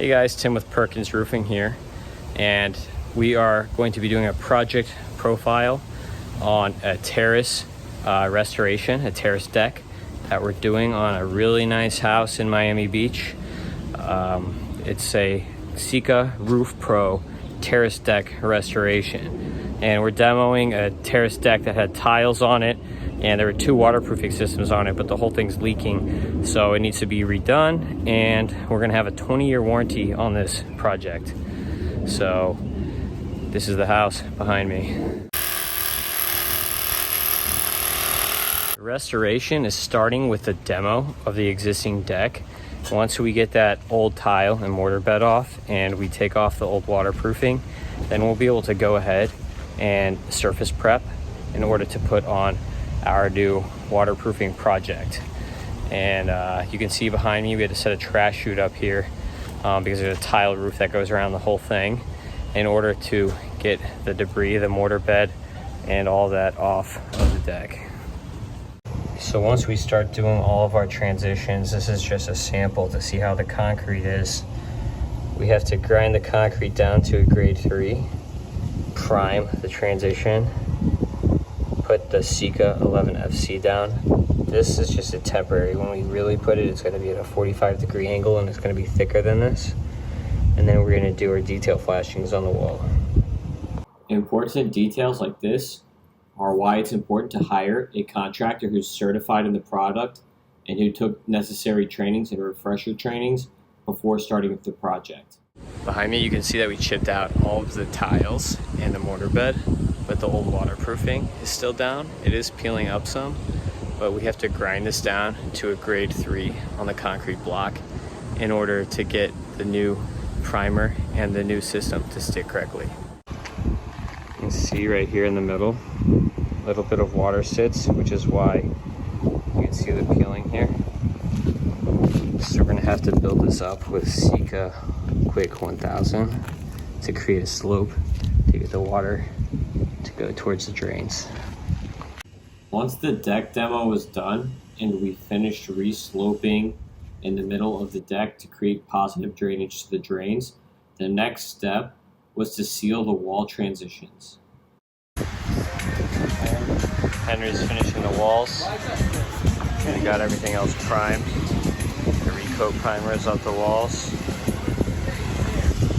Hey guys, Tim with Perkins Roofing here, and we are going to be doing a project profile on a terrace restoration, a terrace deck that we're doing on a really nice house in Miami Beach. It's a Sika Roof Pro terrace deck restoration, and we're demoing a terrace deck that had tiles on it, and there were two waterproofing systems on it, but the whole thing's leaking, so it needs to be redone, and we're gonna have a 20-year warranty on this project. So this is the house behind me. The restoration is starting with the demo of the existing deck. Once we get that old tile and mortar bed off and we take off the old waterproofing, then we'll be able to go ahead and surface prep in order to put on our new waterproofing project. And you can see behind me we had to set a trash chute up here because there's a tile roof that goes around the whole thing in order to get the debris, the mortar bed, and all that off of the deck. So once we start doing all of our transitions, this is just a sample to see how the concrete is. We have to grind the concrete down to a grade 3, prime the transition, put the Sika 11FC down. This is just a temporary. When we really put it, it's going to be at a 45-degree angle and it's going to be thicker than this. And then we're going to do our detail flashings on the wall. Important details like this are why it's important to hire a contractor who's certified in the product and who took necessary trainings and refresher trainings before starting the project. Behind me you can see that we chipped out all of the tiles and the mortar bed, but the old waterproofing is still down. It is peeling up some, but we have to grind this down to a grade 3 on the concrete block in order to get the new primer and the new system to stick correctly. You can see right here in the middle, a little bit of water sits, which is why you can see the peeling here. So we're gonna have to build this up with Sika Quick 1000 to create a slope to get the water to go towards the drains. Once the deck demo was done and we finished re-sloping in the middle of the deck to create positive drainage to the drains, the next step was to seal the wall transitions. Henry's finishing the walls. We got everything else primed. The recoat primer is up the walls.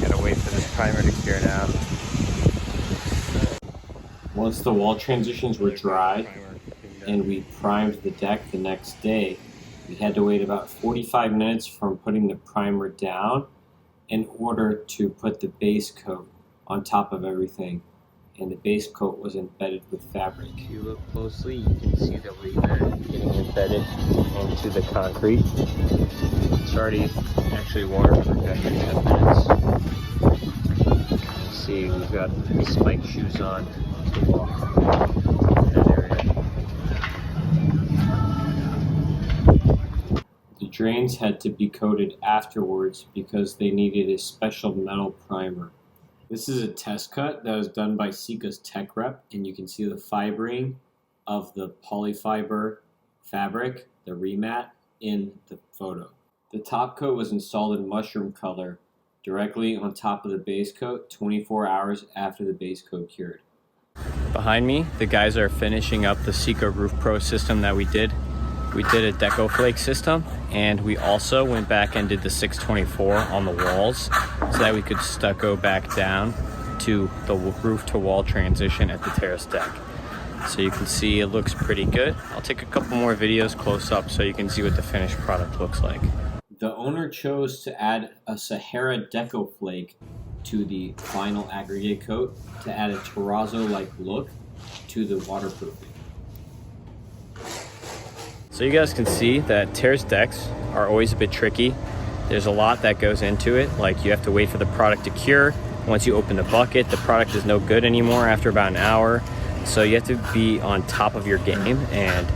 Gotta wait for this primer to cure now. Once the wall transitions were dry and we primed the deck the next day, we had to wait about 45 minutes from putting the primer down in order to put the base coat on top of everything. And the base coat was embedded with fabric. If you look closely, you can see that we're getting embedded into the concrete. It's already actually waterproof after 10 minutes. You can see we've got spike shoes on to walk in that area. The drains had to be coated afterwards because they needed a special metal primer. This is a test cut that was done by Sika's tech rep, and you can see the fibering of the polyfiber fabric, the remat, in the photo. The top coat was installed in mushroom color directly on top of the base coat 24 hours after the base coat cured. Behind me, the guys are finishing up the Sika Roof Pro system that we did. We did a Deco Flake system, and we also went back and did the 624 on the walls so that we could stucco back down to the roof to wall transition at the terrace deck. So you can see it looks pretty good. I'll take a couple more videos close up so you can see what the finished product looks like. The owner chose to add a Sahara Deco Flake to the final aggregate coat to add a terrazzo-like look to the waterproofing. So you guys can see that terrace decks are always a bit tricky. There's a lot that goes into it, like you have to wait for the product to cure. Once you open the bucket, the product is no good anymore after about an hour. So you have to be on top of your game and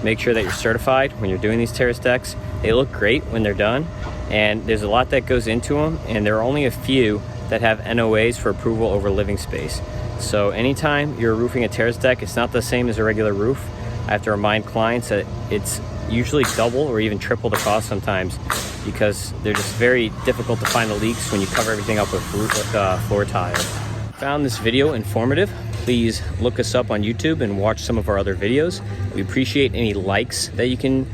make sure that you're certified when you're doing these terrace decks. They look great when they're done, and there's a lot that goes into them, and there are only a few that have NOAs for approval over living space. So anytime you're roofing a terrace deck, it's not the same as a regular roof. I have to remind clients that it's usually double or even triple the cost sometimes. You because they're just very difficult to find the leaks when you cover everything up with floor tiles. Found this video informative? Please look us up on YouTube and watch some of our other videos. We appreciate any likes that you can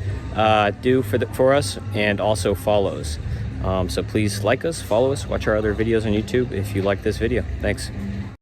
do for us, and also follows. So please like us, follow us, watch our other videos on YouTube if you like this video. Thanks.